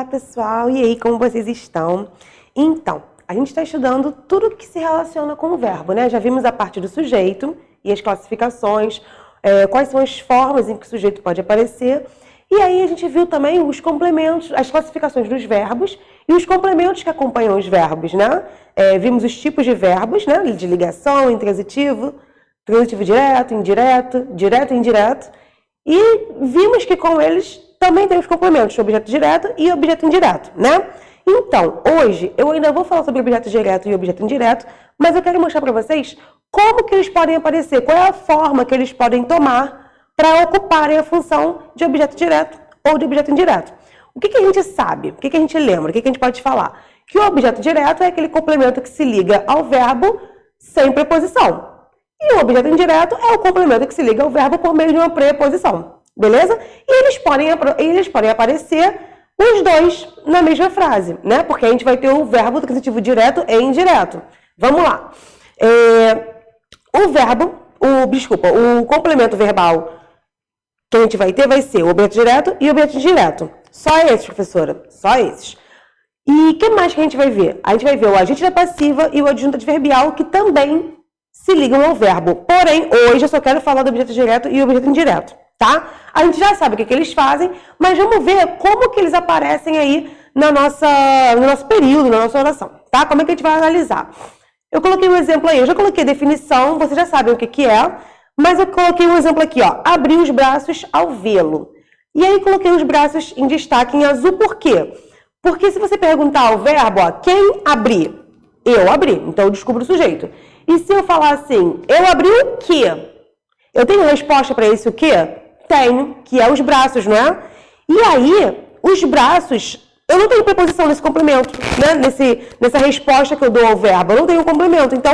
pessoal! E aí, como vocês estão? Então, a gente está estudando tudo que se relaciona com o verbo, né? Já vimos a parte do sujeito e as classificações, quais são as formas em que o sujeito pode aparecer. E aí a gente viu também os complementos, as classificações dos verbos e os complementos que acompanham os verbos, né? Vimos os tipos de verbos, né? De ligação, intransitivo, transitivo direto, indireto, direto e indireto. E vimos que com eles também tem os complementos, objeto direto e objeto indireto, né? Então, hoje eu ainda vou falar sobre objeto direto e objeto indireto, mas eu quero mostrar para vocês como que eles podem aparecer, qual é a forma que eles podem tomar para ocuparem a função de objeto direto ou de objeto indireto. O que a gente sabe? O que a gente lembra? O que a gente pode falar? Que o objeto direto é aquele complemento que se liga ao verbo sem preposição. E o objeto indireto é o complemento que se liga ao verbo por meio de uma preposição. Beleza? E eles podem aparecer os dois na mesma frase, né? Porque a gente vai ter o verbo transitivo direto e indireto. Vamos lá. O complemento verbal que a gente vai ter vai ser o objeto direto e o objeto indireto. Só esses, professora. Só esses. E o que mais que a gente vai ver? A gente vai ver o agente da passiva e o adjunto adverbial, que também se ligam ao verbo. Porém, hoje eu só quero falar do objeto direto e objeto indireto, tá? A gente já sabe o que eles fazem, mas vamos ver como que eles aparecem aí no nosso período, na nossa oração, tá? Como é que a gente vai analisar? Eu coloquei um exemplo aí, eu já coloquei a definição, vocês já sabem o que é, mas eu coloquei um exemplo aqui, ó, abrir os braços ao vê-lo. E aí coloquei os braços em destaque em azul, por quê? Porque se você perguntar ao verbo, ó, quem abrir? Eu abri, então eu descubro o sujeito. E se eu falar assim, eu abri o quê? Eu tenho resposta para esse o quê? Tenho, que é os braços, não é? E aí, os braços, eu não tenho preposição nesse complemento, né? Nessa resposta que eu dou ao verbo, eu não tenho complemento. Então,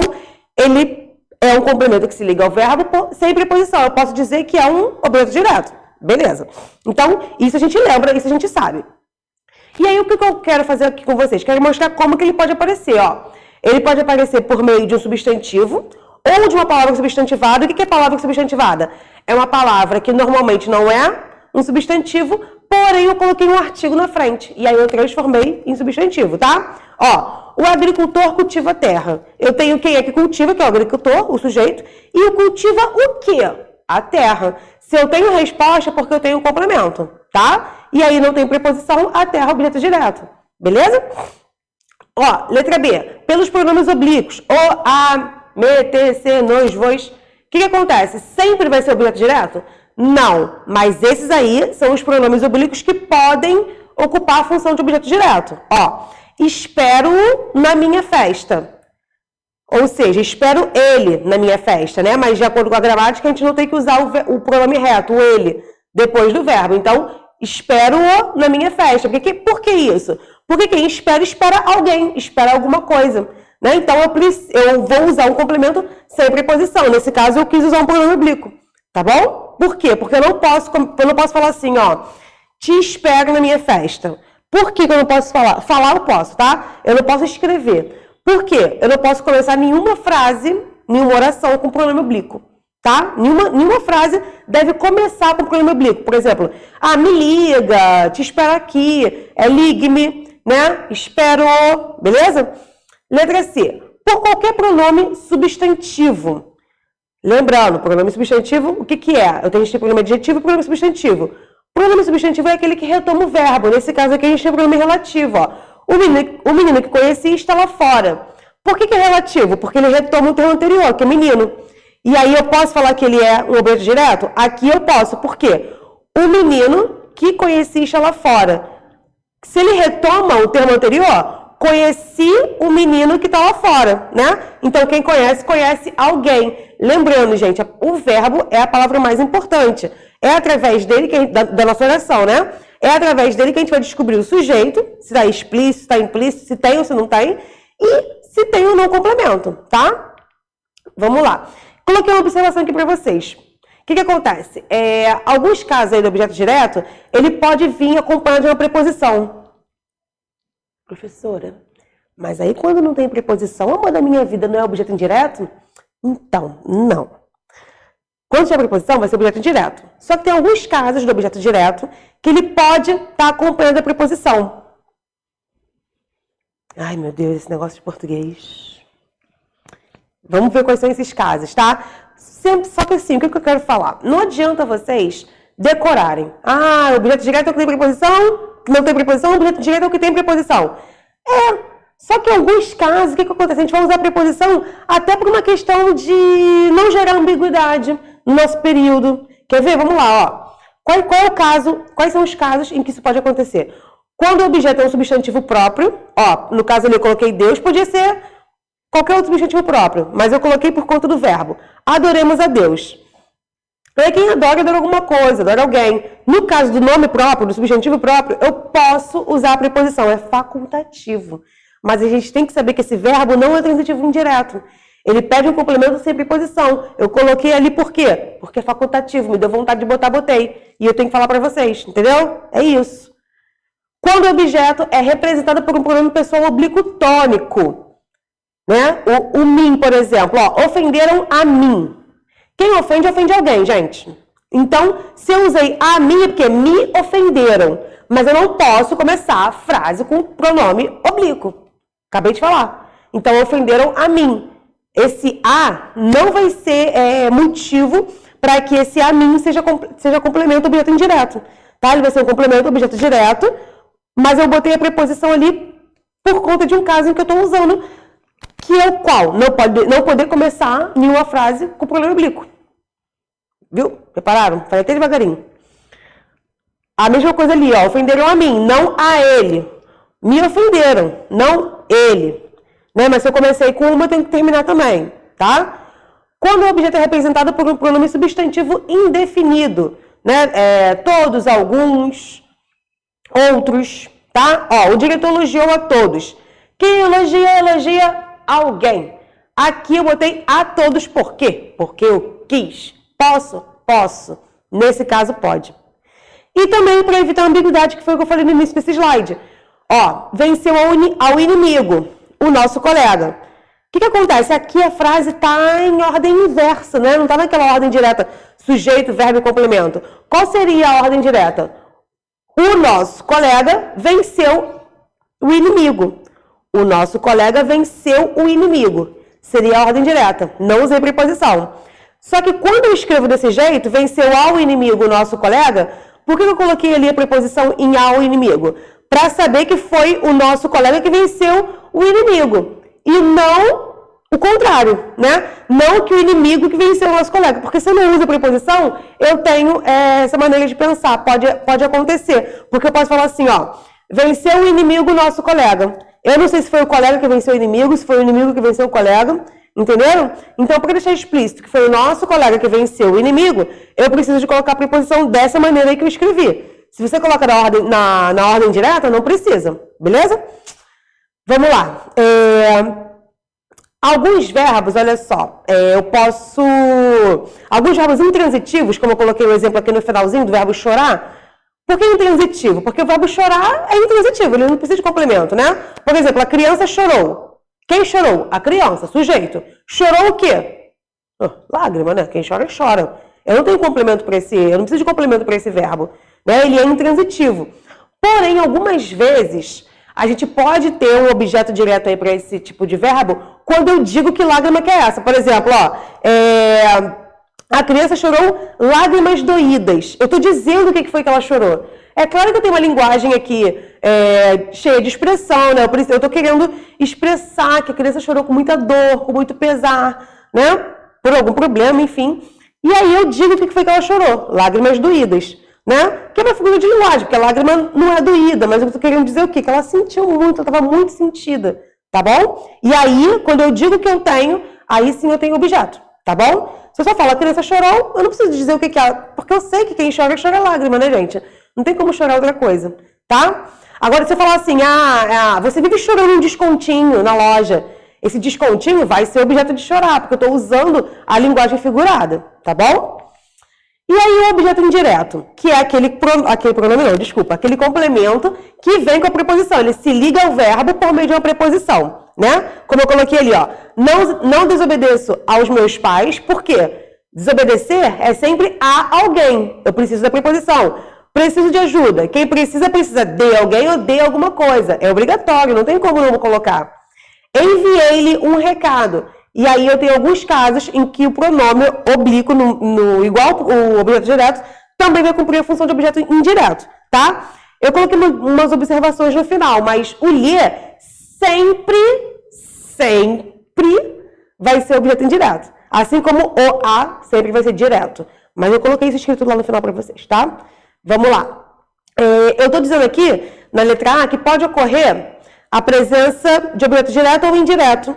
ele é um complemento que se liga ao verbo sem preposição. Eu posso dizer que é um objeto direto. Beleza. Então, isso a gente lembra, isso a gente sabe. E aí, o que eu quero fazer aqui com vocês? Quero mostrar como que ele pode aparecer, ó. Ele pode aparecer por meio de um substantivo ou de uma palavra substantivada. O que é palavra substantivada? É uma palavra que normalmente não é um substantivo, porém eu coloquei um artigo na frente. E aí eu transformei em substantivo, tá? Ó, o agricultor cultiva a terra. Eu tenho quem é que cultiva, que é o agricultor, o sujeito, e o cultiva o quê? A terra. Se eu tenho resposta, é porque eu tenho um complemento, tá? E aí não tem preposição, a terra é objeto direto. Beleza? Ó, letra B. Pelos pronomes oblíquos. O, a, me, te, se, nos, vos. O que acontece? Sempre vai ser objeto direto? Não. Mas esses aí são os pronomes oblíquos que podem ocupar a função de objeto direto. Ó, espero-o na minha festa. Ou seja, espero ele na minha festa, né? Mas de acordo com a gramática, a gente não tem que usar o pronome reto, o ele, depois do verbo. Então, espero-o na minha festa. Por que isso? Porque quem espera alguém, espera alguma coisa, né? Então, eu vou usar um complemento sem preposição. Nesse caso, eu quis usar um pronome oblíquo, tá bom? Por quê? Porque eu não posso falar assim, ó, te espero na minha festa. Por que eu não posso falar? Falar eu posso, tá? Eu não posso escrever. Por quê? Eu não posso começar nenhuma frase, nenhuma oração com pronome oblíquo, tá? Nenhuma frase deve começar com pronome oblíquo. Por exemplo, me liga, te espero aqui, ligue-me, né? Espero, beleza? Letra C. Por qualquer pronome substantivo. Lembrando, pronome substantivo, o que é? A gente tem pronome adjetivo e pronome substantivo. Pronome substantivo é aquele que retoma o verbo. Nesse caso aqui, a gente tem pronome relativo, ó. O menino que conheci está lá fora. Por que é relativo? Porque ele retoma o termo anterior, que é menino. E aí eu posso falar que ele é um objeto direto? Aqui eu posso. Por quê? O menino que conheci está lá fora. Se ele retoma o termo anterior, conheci o menino que está lá fora, né? Então, quem conhece, conhece alguém. Lembrando, gente, o verbo é a palavra mais importante. É através dele, da nossa oração, né? É através dele que a gente vai descobrir o sujeito, se está explícito, se está implícito, se tem ou se não tem, e se tem ou não complemento, tá? Vamos lá. Coloquei uma observação aqui para vocês. O que acontece? Alguns casos aí do objeto direto, ele pode vir acompanhado de uma preposição. Professora, mas aí quando não tem preposição, amor da minha vida não é objeto indireto? Então, não. Quando tiver preposição, vai ser objeto direto. Só que tem alguns casos do objeto direto que ele pode estar acompanhando a preposição. Ai, meu Deus, esse negócio de português. Vamos ver quais são esses casos, tá? Sempre, só que assim, o que eu quero falar? Não adianta vocês decorarem. Ah, objeto direto é o que tem preposição, não tem preposição, objeto direto é o que tem preposição. Só que em alguns casos, o que acontece? A gente vai usar a preposição até por uma questão de não gerar ambiguidade no nosso período. Quer ver? Vamos lá, ó. Qual é o caso, quais são os casos em que isso pode acontecer? Quando o objeto é um substantivo próprio, ó, no caso ali eu coloquei Deus, podia ser qualquer outro substantivo próprio, mas eu coloquei por conta do verbo. Adoremos a Deus. Então, quem adora alguma coisa, adora alguém. No caso do nome próprio, do substantivo próprio, eu posso usar a preposição, é facultativo. Mas a gente tem que saber que esse verbo não é transitivo indireto. Ele pede um complemento sem preposição. Eu coloquei ali por quê? Porque é facultativo, me deu vontade de botar, botei. E eu tenho que falar para vocês, entendeu? É isso. Quando o objeto é representado por um pronome pessoal oblíquo tônico, né? O mim, por exemplo, ó, ofenderam a mim. Quem ofende, ofende alguém, gente. Então, se eu usei a mim é porque me ofenderam. Mas eu não posso começar a frase com pronome oblíquo. Acabei de falar. Então, ofenderam a mim. Esse a não vai ser motivo para que esse a mim seja complemento objeto indireto. Tá? Ele vai ser um complemento objeto direto, mas eu botei a preposição ali por conta de um caso em que eu estou usando, que é o qual não poder começar nenhuma frase com pronome oblíquo. Viu? Repararam? Falei até devagarinho. A mesma coisa ali, ó. Ofenderam a mim, não a ele. Me ofenderam, não ele. Né? Mas se eu comecei com uma, eu tenho que terminar também, tá? Quando o objeto é representado por um pronome substantivo indefinido, né? Todos, alguns, outros, tá? Ó, o diretor elogiou a todos. Quem elogia alguém. Aqui eu botei a todos por quê? Porque eu quis. Posso. Nesse caso, pode. E também para evitar a ambiguidade, que foi o que eu falei no início desse slide. Ó, venceu ao inimigo, o nosso colega. O que acontece? Aqui a frase está em ordem inversa, né? Não está naquela ordem direta, sujeito, verbo e complemento. Qual seria a ordem direta? O nosso colega venceu o inimigo. O nosso colega venceu o inimigo. Seria a ordem direta. Não usei preposição. Só que quando eu escrevo desse jeito, venceu ao inimigo o nosso colega, por que eu coloquei ali a preposição em ao inimigo? Para saber que foi o nosso colega que venceu o inimigo. E não o contrário, né? Não que o inimigo que venceu o nosso colega. Porque se eu não uso a preposição, eu tenho essa maneira de pensar. Pode acontecer. Porque eu posso falar assim, ó. Venceu o inimigo o nosso colega. Eu não sei se foi o colega que venceu o inimigo, se foi o inimigo que venceu o colega. Entenderam? Então, para deixar explícito que foi o nosso colega que venceu o inimigo, eu preciso de colocar a preposição dessa maneira aí que eu escrevi. Se você coloca na ordem direta, não precisa. Beleza? Vamos lá. Alguns verbos, olha só, eu posso... Alguns verbos intransitivos, como eu coloquei o exemplo aqui no finalzinho do verbo chorar. Por que intransitivo? Porque o verbo chorar é intransitivo, ele não precisa de complemento, né? Por exemplo, a criança chorou. Quem chorou? A criança, sujeito. Chorou o quê? Lágrima, né? Quem chora, chora. Eu não tenho complemento para esse... Eu não preciso de complemento para esse verbo. Né? Ele é intransitivo. Porém, algumas vezes, a gente pode ter um objeto direto aí para esse tipo de verbo quando eu digo que lágrima que é essa. Por exemplo, ó... A criança chorou lágrimas doídas. Eu estou dizendo o que foi que ela chorou. É claro que eu tenho uma linguagem aqui cheia de expressão, né? Eu estou querendo expressar que a criança chorou com muita dor, com muito pesar, né? Por algum problema, enfim. E aí eu digo o que foi que ela chorou. Lágrimas doídas, né? Que é uma figura de linguagem, porque a lágrima não é doída, mas eu estou querendo dizer o quê? Que ela sentiu muito, ela estava muito sentida, tá bom? E aí, quando eu digo que eu tenho, aí sim eu tenho objeto, tá bom? Se eu só falo a criança chorou, eu não preciso dizer o que é, porque eu sei que quem chora lágrima, né, gente? Não tem como chorar outra coisa, tá? Agora, se eu falar assim, você vive chorando um descontinho na loja, esse descontinho vai ser objeto de chorar, porque eu estou usando a linguagem figurada, tá bom? E aí o objeto indireto, que é aquele pronome não, desculpa, aquele complemento que vem com a preposição, ele se liga ao verbo por meio de uma preposição. Né? Como eu coloquei ali, ó, não desobedeço aos meus pais, por quê? Desobedecer é sempre a alguém, eu preciso da preposição. Preciso de ajuda. Quem precisa de alguém ou de alguma coisa. É obrigatório, não tem como não colocar. Enviei-lhe um recado. E aí eu tenho alguns casos em que o pronome oblíquo, igual o objeto direto, também vai cumprir a função de objeto indireto, tá? Eu coloquei umas observações no final, mas o lhe sempre vai ser objeto indireto. Assim como o a sempre vai ser direto. Mas eu coloquei isso escrito lá no final para vocês, tá? Vamos lá. Eu estou dizendo aqui, na letra A, que pode ocorrer a presença de objeto direto ou indireto,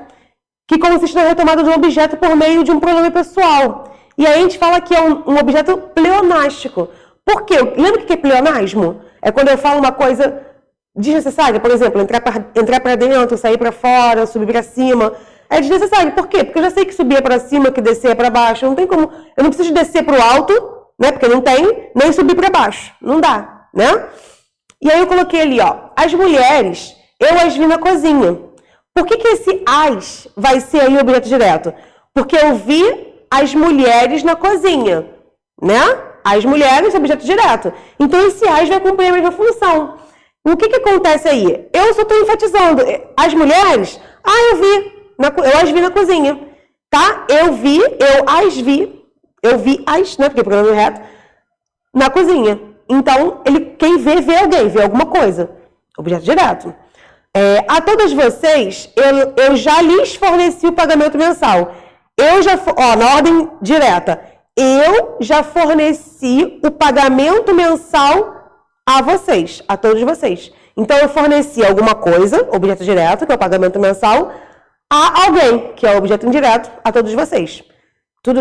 que consiste na retomada de um objeto por meio de um pronome pessoal. E aí a gente fala que é um objeto pleonástico. Por quê? Lembra o que é pleonasmo? É quando eu falo uma coisa desnecessária, por exemplo, entrar para dentro, sair para fora, subir para cima. É desnecessário. Por quê? Porque eu já sei que subir é para cima, que descer é para baixo. Não tem como. Eu não preciso descer para o alto, né? Porque não tem, nem subir para baixo. Não dá, né? E aí eu coloquei ali, ó. As mulheres, eu as vi na cozinha. Por que esse as vai ser aí objeto direto? Porque eu vi as mulheres na cozinha, né? As mulheres, objeto direto. Então, esse as vai cumprir a mesma função. O que acontece aí? Eu só estou enfatizando. As mulheres, eu as vi na cozinha, tá? Eu vi as, né? Porque o pronome é reto, na cozinha. Então, quem vê alguém, vê alguma coisa. Objeto direto. A todas vocês, eu já lhes forneci o pagamento mensal. Na ordem direta, eu já forneci o pagamento mensal a vocês, a todos vocês. Então, eu forneci alguma coisa, objeto direto, que é o pagamento mensal, a alguém, que é o objeto indireto, a todos vocês.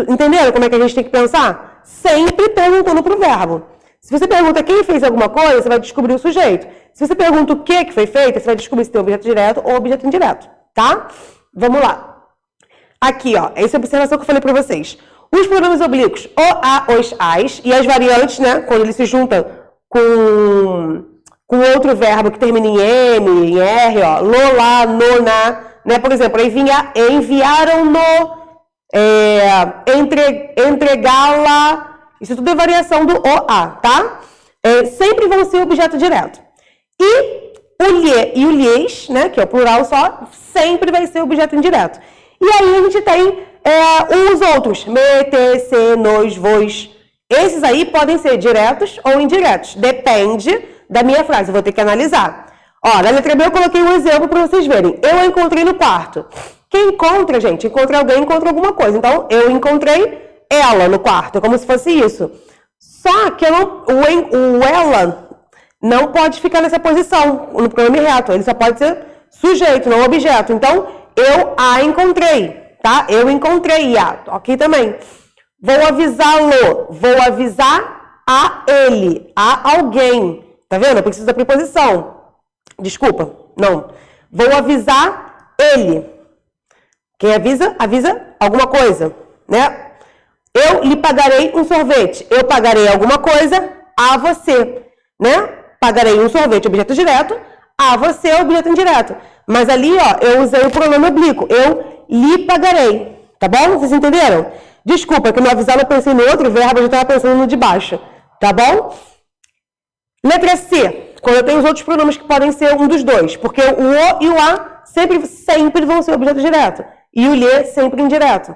Entenderam como é que a gente tem que pensar? Sempre perguntando para o verbo. Se você pergunta quem fez alguma coisa, você vai descobrir o sujeito. Se você pergunta o que foi feito, você vai descobrir se tem objeto direto ou objeto indireto, tá? Vamos lá. Aqui, ó, essa é a observação que eu falei para vocês. Os pronomes oblíquos, o, a, os, as, e as variantes, né, quando eles se juntam com outro verbo que termina em M, em R, ó, lo, lá, no, na, né, por exemplo, enviaram-no, entregá-la, isso tudo é variação do o, a, tá? Sempre vão ser objeto direto. E o lhe e o lhes, né, que é o plural só, sempre vai ser objeto indireto. E aí a gente tem os outros, me, te, se, nos, vos. Esses aí podem ser diretos ou indiretos, depende da minha frase, eu vou ter que analisar. Ó, na letra B eu coloquei um exemplo para vocês verem. Eu a encontrei no quarto. Quem encontra, gente? Encontra alguém, encontra alguma coisa. Então, eu encontrei ela no quarto, é como se fosse isso. Só que o ela não pode ficar nessa posição, no pronome reto. Ele só pode ser sujeito, não objeto. Então, eu a encontrei, tá? Eu encontrei a. Aqui também. Vou avisá-lo. Vou avisar a ele, a alguém. Tá vendo? Eu preciso da preposição. Desculpa, não. Vou avisar ele. Quem avisa, avisa alguma coisa, né? Eu lhe pagarei um sorvete. Eu pagarei alguma coisa a você, né? Pagarei um sorvete, objeto direto, a você, objeto indireto. Mas ali, ó, eu usei o pronome oblíquo. Eu lhe pagarei. Tá bom? Vocês entenderam? Desculpa, que no avisar eu pensei no outro verbo, eu já estava pensando no de baixo. Tá bom? Letra C. Quando eu tenho os outros pronomes que podem ser um dos dois. Porque o o e o a sempre vão ser objeto direto. E o lhe sempre indireto.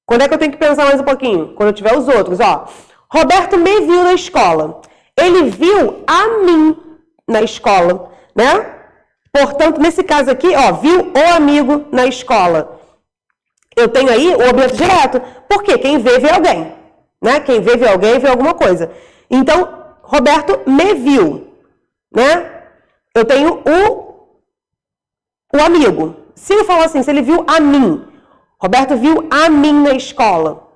Quando é que eu tenho que pensar mais um pouquinho? Quando eu tiver os outros, ó. Roberto me viu na escola. Ele viu a mim na escola, né? Portanto, nesse caso aqui, ó, viu o amigo na escola. Eu tenho aí o objeto direto. Por quê? Quem vê alguém, né? Quem vê alguém, vê alguma coisa. Então, Roberto me viu, né? Eu tenho o amigo. Se eu falar assim, se ele viu a mim, Roberto viu a mim na escola.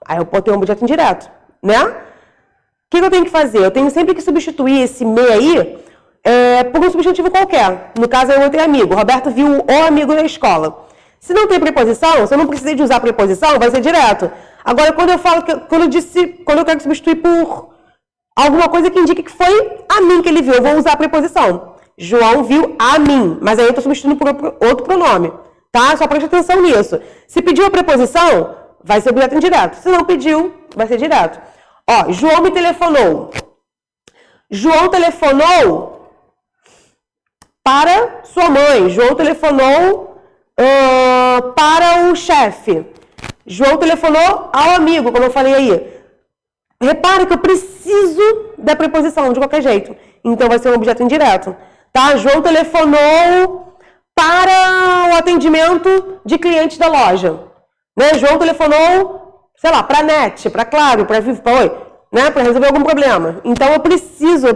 Aí eu botei um objeto indireto, né? O que eu tenho que fazer? Eu tenho sempre que substituir esse me aí por um substantivo qualquer. No caso, eu botei amigo. Roberto viu o amigo na escola. Se não tem preposição, se eu não precisei de usar preposição, vai ser direto. Agora, quando eu falo quando eu quero substituir por alguma coisa que indique que foi a mim que ele viu, eu vou usar a preposição. João viu a mim, mas aí eu estou substituindo por outro pronome, tá? Só preste atenção nisso. Se pediu a preposição, vai ser objeto indireto. Se não pediu, vai ser direto. Ó, João me telefonou. João telefonou para sua mãe. João telefonou para o chefe. João telefonou ao amigo, como eu falei aí. Repare que eu preciso da preposição de qualquer jeito. Então vai ser um objeto indireto. Tá? João telefonou para o atendimento de clientes da loja. Né? João telefonou, sei lá, para a NET, para Claro, para Vivo, para Oi, né? Para resolver algum problema. Então eu preciso,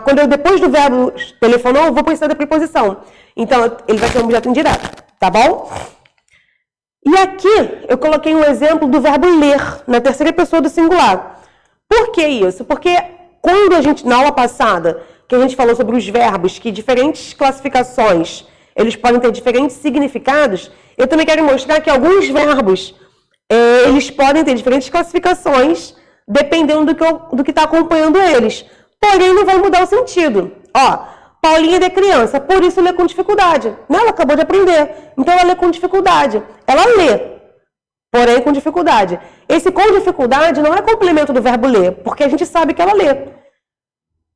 quando eu depois do verbo telefonou, eu vou precisar da preposição. Então ele vai ser um objeto indireto. Tá bom? E aqui eu coloquei um exemplo do verbo ler, na terceira pessoa do singular. Por que isso? Porque quando a gente, na aula passada, que a gente falou sobre os verbos, que diferentes classificações, eles podem ter diferentes significados, eu também quero mostrar que alguns verbos, eles podem ter diferentes classificações, dependendo do que está acompanhando eles. Porém, não vai mudar o sentido. Ó, Paulinha é criança, por isso lê com dificuldade. Né? Ela acabou de aprender, então ela lê com dificuldade. Ela lê, porém com dificuldade. Esse com dificuldade não é complemento do verbo ler, porque a gente sabe que ela lê.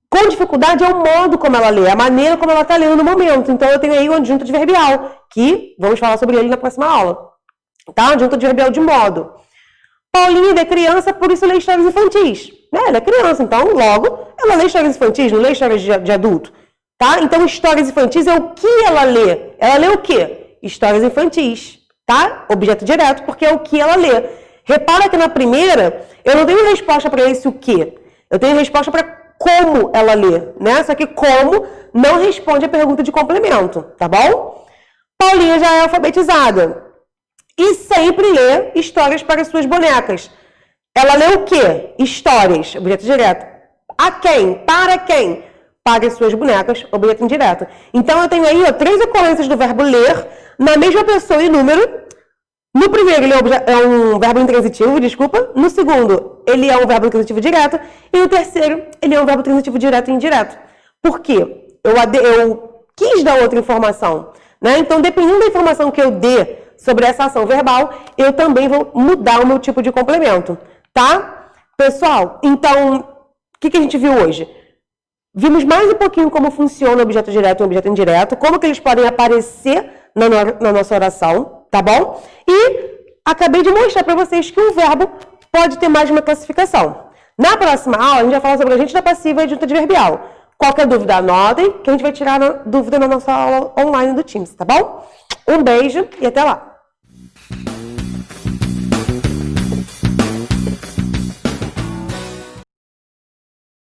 Com dificuldade é o modo como ela lê, a maneira como ela está lendo no momento. Então eu tenho aí o adjunto adverbial, que vamos falar sobre ele na próxima aula. Tá? Adjunto adverbial de modo. Paulinha é criança, por isso lê histórias infantis. Né? Ela é criança, então logo ela lê histórias infantis, não lê histórias de adulto. Tá? Então, histórias infantis é o que ela lê. Ela lê o quê? Histórias infantis. Tá? Objeto direto, porque é o que ela lê. Repara que na primeira, eu não tenho resposta para esse o quê. Eu tenho resposta para como ela lê. Né? Só que como não responde a pergunta de complemento. Tá bom? Paulinha já é alfabetizada. E sempre lê histórias para suas bonecas. Ela lê o quê? Histórias. Objeto direto. A quem? Para quem? Para as suas bonecas, objeto indireto. Então, eu tenho aí 3 ocorrências do verbo ler na mesma pessoa e número. No primeiro, ele é um verbo intransitivo, desculpa. No segundo, ele é um verbo intransitivo direto. E no terceiro, ele é um verbo transitivo direto e indireto. Por quê? Eu quis dar outra informação. Né? Então, dependendo da informação que eu dê sobre essa ação verbal, eu também vou mudar o meu tipo de complemento. Tá? Pessoal, então, o que a gente viu hoje? Vimos mais um pouquinho como funciona o objeto direto e o objeto indireto, como que eles podem aparecer na nossa oração, tá bom? E acabei de mostrar para vocês que um verbo pode ter mais de uma classificação. Na próxima aula, a gente vai falar sobre agente da passiva e adjunto adverbial. Qualquer dúvida, anotem, que a gente vai tirar a dúvida na nossa aula online do Teams, tá bom? Um beijo e até lá!